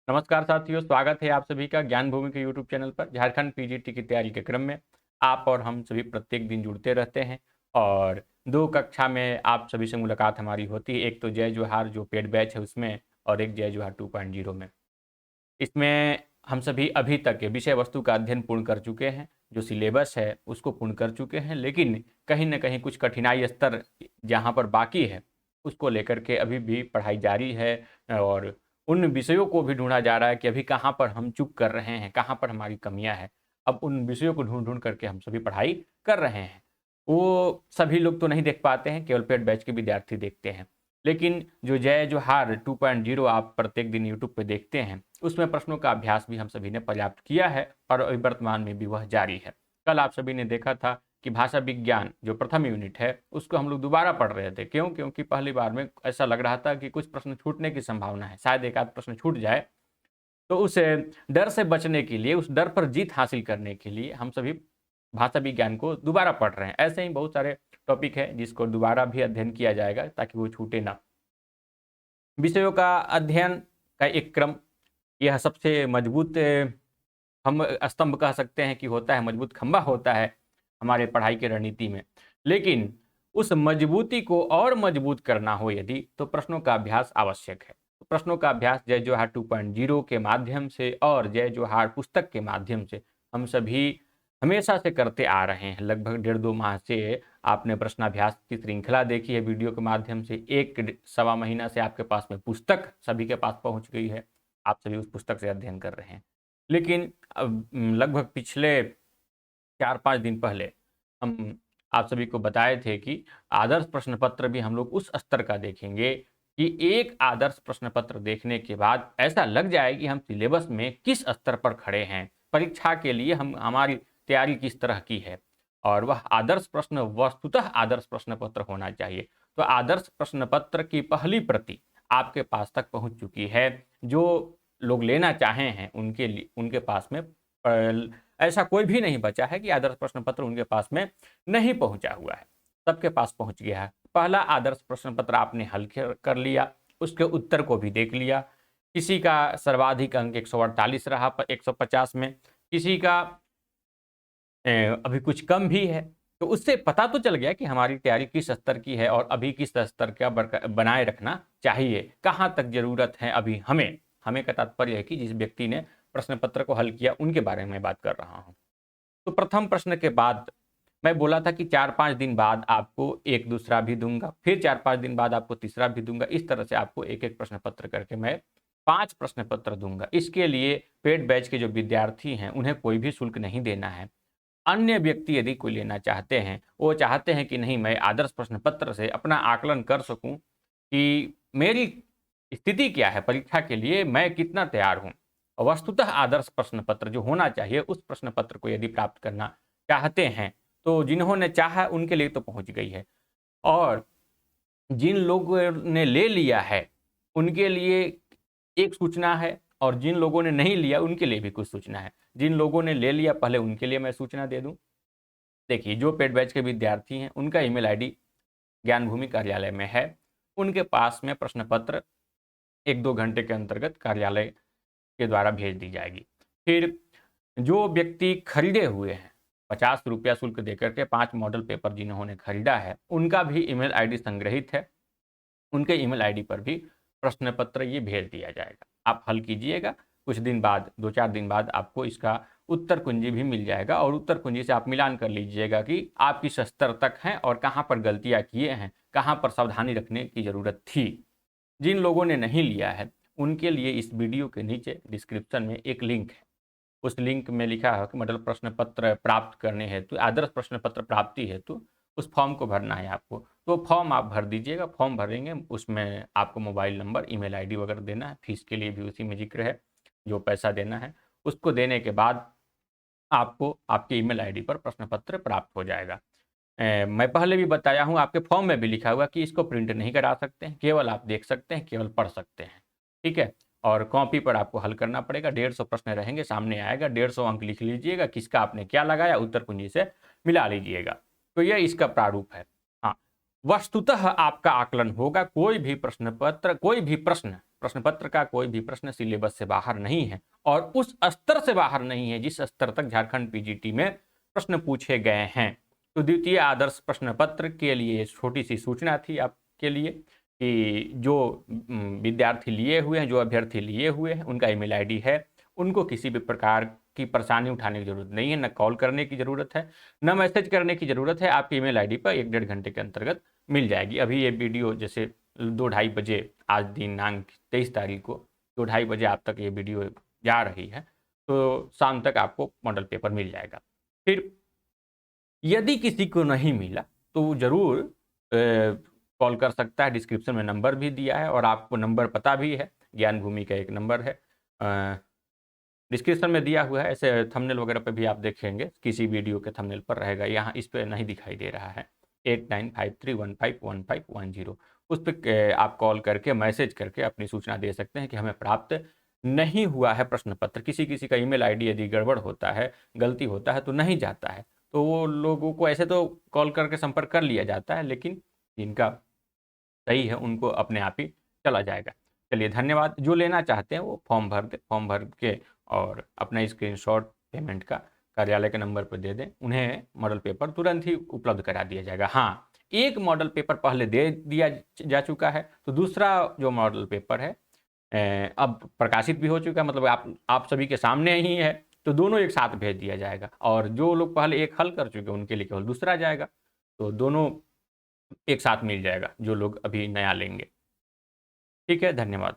नमस्कार साथियों, स्वागत है आप सभी का ज्ञान भूमि के यूट्यूब चैनल पर। झारखंड पीजीटी की तैयारी के क्रम में आप और हम सभी प्रत्येक दिन जुड़ते रहते हैं और दो कक्षा में आप सभी से मुलाकात हमारी होती है। एक तो जय जोहार जो पेड बैच है उसमें, और एक जय जोहार 2.0 में। इसमें हम सभी अभी तक के विषय वस्तु का अध्ययन पूर्ण कर चुके हैं, जो सिलेबस है उसको पूर्ण कर चुके हैं, लेकिन कहीं ना कहीं कुछ कठिनाई स्तर जहाँ पर बाकी है उसको लेकर के अभी भी पढ़ाई जारी है। और उन विषयों को भी ढूंढा जा रहा है कि अभी कहाँ पर हम चूक कर रहे हैं, कहाँ पर हमारी कमियां हैं। अब उन विषयों को ढूंढ ढूंढ करके हम सभी पढ़ाई कर रहे हैं। वो सभी लोग तो नहीं देख पाते हैं, केवल पेड बैच के विद्यार्थी देखते हैं। लेकिन जो जय जोहार 2.0 आप प्रत्येक दिन यूट्यूब पे देखते हैं, उसमें प्रश्नों का अभ्यास भी हम सभी ने पर्याप्त किया है और अभी वर्तमान में भी वह जारी है। कल आप सभी ने देखा था कि भाषा विज्ञान जो प्रथम यूनिट है उसको हम लोग दोबारा पढ़ रहे थे। क्यों? क्योंकि पहली बार में ऐसा लग रहा था कि कुछ प्रश्न छूटने की संभावना है, शायद एक आध प्रश्न छूट जाए। तो उस डर से बचने के लिए, उस डर पर जीत हासिल करने के लिए हम सभी भाषा विज्ञान को दोबारा पढ़ रहे हैं। ऐसे ही बहुत सारे टॉपिक है जिसको दोबारा भी अध्ययन किया जाएगा ताकि वो छूटे ना। विषयों का अध्ययन का एक क्रम, यह सबसे मजबूत हम स्तंभ कह सकते हैं कि होता है, मजबूत खंबा होता है हमारे पढ़ाई की रणनीति में। लेकिन उस मजबूती को और मजबूत करना हो यदि, तो प्रश्नों का अभ्यास आवश्यक है। तो प्रश्नों का अभ्यास जय जोहार 2.0 के माध्यम से और जय जोहार पुस्तक के माध्यम से हम सभी हमेशा से करते आ रहे हैं। लगभग 1.5-2 माह से आपने प्रश्नाभ्यास की श्रृंखला देखी है वीडियो के माध्यम से। 1-1.25 महीना से आपके पास में पुस्तक सभी के पास पहुंच गई है, आप सभी उस पुस्तक से अध्ययन कर रहे हैं। लेकिन अब लगभग पिछले 4-5 दिन पहले हम आप सभी को बताए थे कि आदर्श प्रश्न पत्र भी हम लोग उस स्तर का देखेंगे कि एक आदर्श प्रश्न पत्र देखने के बाद ऐसा लग जाए कि हम सिलेबस में किस स्तर पर खड़े हैं, परीक्षा के लिए हम हमारी तैयारी किस तरह की है। और वह आदर्श प्रश्न वस्तुतः आदर्श प्रश्न पत्र होना चाहिए। तो आदर्श प्रश्न पत्र की पहली प्रति आपके पास तक पहुंच चुकी है। जो लोग लेना चाहे हैं उनके लिए, उनके पास में ऐसा कोई भी नहीं बचा है कि आदर्श प्रश्न पत्र उनके पास में नहीं पहुंचा हुआ है, सबके पास पहुंच गया है। पहला आदर्श प्रश्न पत्र आपने हल कर लिया, उसके उत्तर को भी देख लिया। किसी का सर्वाधिक अंक 148 रहा 150 में, किसी का अभी कुछ कम भी है। तो उससे पता तो चल गया कि हमारी तैयारी किस स्तर की है और अभी किस स्तर का बनाए रखना चाहिए, कहाँ तक जरूरत है अभी हमें। हमें का तात्पर्य है कि जिस व्यक्ति ने प्रश्न पत्र को हल किया उनके बारे में बात कर रहा हूँ। तो प्रथम प्रश्न के बाद मैं बोला था कि 4-5 दिन बाद आपको एक दूसरा भी दूंगा, फिर 4-5 दिन बाद आपको तीसरा भी दूंगा। इस तरह से आपको एक एक प्रश्न पत्र करके मैं 5 प्रश्न पत्र दूंगा। इसके लिए पेड बैच के जो विद्यार्थी हैं उन्हें कोई भी शुल्क नहीं देना है। अन्य व्यक्ति यदि कोई लेना चाहते हैं, वो चाहते हैं कि नहीं मैं आदर्श प्रश्न पत्र से अपना आकलन कर सकूं कि मेरी स्थिति क्या है परीक्षा के लिए, मैं कितना तैयार हूं। वस्तुतः आदर्श प्रश्न पत्र जो होना चाहिए उस प्रश्न पत्र को यदि प्राप्त करना चाहते हैं, तो जिन्होंने चाहा उनके लिए तो पहुंच गई है। और जिन लोगों ने ले लिया है उनके लिए एक सूचना है, और जिन लोगों ने नहीं लिया उनके लिए भी कुछ सूचना है। जिन लोगों ने ले लिया पहले उनके लिए मैं सूचना दे दूं। देखिए, जो पेड बैच के विद्यार्थी हैं उनका ईमेल आईडी ज्ञान भूमि कार्यालय में है। उनके पास में प्रश्न पत्र 1-2 घंटे के अंतर्गत कार्यालय के द्वारा भेज दी जाएगी। फिर जो व्यक्ति खरीदे हुए हैं, 50 रुपया शुल्क देकर के 5 मॉडल पेपर जिन्होंने खरीदा है, उनका भी ईमेल आईडी संग्रहित है। उनके ईमेल आईडी पर भी प्रश्न पत्र ये भेज दिया जाएगा। आप हल कीजिएगा, कुछ दिन बाद, 2-4 दिन बाद आपको इसका उत्तर कुंजी भी मिल जाएगा और उत्तर कुंजी से आप मिलान कर लीजिएगा कि आप किस स्तर तक हैं और कहाँ पर गलतियाँ किए हैं, कहाँ पर सावधानी रखने की ज़रूरत थी। जिन लोगों ने नहीं लिया है उनके लिए इस वीडियो के नीचे डिस्क्रिप्शन में एक लिंक है। उस लिंक में लिखा है कि मॉडल प्रश्न पत्र प्राप्त करने हेतु, आदर्श प्रश्न पत्र प्राप्ति हेतु उस फॉर्म को भरना है आपको। तो फॉर्म आप भर दीजिएगा। फॉर्म भरेंगे, उसमें आपको मोबाइल नंबर, ईमेल आईडी वगैरह देना है। फीस के लिए भी उसी में जिक्र है, जो पैसा देना है उसको देने के बाद आपको आपके ईमेल आईडी पर प्रश्न पत्र प्राप्त हो जाएगा। मैं पहले भी बताया हूँ, आपके फॉर्म में भी लिखा हुआ कि इसको प्रिंट नहीं करा सकते हैं, केवल आप देख सकते हैं, केवल पढ़ सकते हैं। ठीक है। और कॉपी पर आपको हल करना पड़ेगा। 150 प्रश्न रहेंगे, सामने आएगा, 150 अंक लिख लीजिएगा, किसका आपने क्या लगाया उत्तर कुंजी से मिला लीजिएगा। तो यह इसका प्रारूप है। हाँ, वस्तुतः आपका आकलन होगा। कोई भी प्रश्न पत्र, कोई भी प्रश्न प्रश्न पत्र का कोई भी प्रश्न सिलेबस से बाहर नहीं है और उस स्तर से बाहर नहीं है जिस स्तर तक झारखंड पीजीटी में प्रश्न पूछे गए हैं। तो द्वितीय आदर्श प्रश्न पत्र के लिए छोटी सी सूचना थी आपके लिए कि जो विद्यार्थी लिए हुए हैं, जो अभ्यर्थी लिए हुए हैं, उनका ईमेल आईडी है, उनको किसी भी प्रकार की परेशानी उठाने की जरूरत नहीं है, न कॉल करने की जरूरत है, न मैसेज करने की जरूरत है। आपकी ईमेल आईडी पर 1-1.5 घंटे के अंतर्गत मिल जाएगी। अभी ये वीडियो जैसे 2-2:30 बजे, आज दिनांक 23 तारीख को 2-2:30 बजे आप तक ये वीडियो जा रही है, तो शाम तक आपको मॉडल पेपर मिल जाएगा। फिर यदि किसी को नहीं मिला तो जरूर कॉल कर सकता है। डिस्क्रिप्शन में नंबर भी दिया है और आपको नंबर पता भी है, ज्ञान भूमि का एक नंबर है, डिस्क्रिप्शन में दिया हुआ है। ऐसे थंबनेल वगैरह पे भी आप देखेंगे, किसी वीडियो के थंबनेल पर रहेगा, यहाँ इस पे नहीं दिखाई दे रहा है। 8953151510 उस पर आप कॉल करके, मैसेज करके अपनी सूचना दे सकते हैं कि हमें प्राप्त नहीं हुआ है प्रश्न पत्र। किसी किसी का ईमेल आईडी यदि गड़बड़ होता है, गलती होता है तो नहीं जाता है, तो वो लोगों को ऐसे तो कॉल करके संपर्क कर लिया जाता है, लेकिन जिनका सही है उनको अपने आप ही चला जाएगा। चलिए धन्यवाद। जो लेना चाहते हैं वो फॉर्म भर दें, फॉर्म भर के और अपना स्क्रीनशॉट पेमेंट का कार्यालय के नंबर पर दे दें, उन्हें मॉडल पेपर तुरंत ही उपलब्ध करा दिया जाएगा। हाँ, एक मॉडल पेपर पहले दे दिया जा चुका है, तो दूसरा जो मॉडल पेपर है अब प्रकाशित भी हो चुका है, मतलब आप सभी के सामने ही है, तो दोनों एक साथ भेज दिया जाएगा। और जो लोग पहले एक हल कर चुके हैं उनके लिए केवल दूसरा जाएगा, तो दोनों एक साथ मिल जाएगा जो लोग अभी नया लेंगे। ठीक है, धन्यवाद।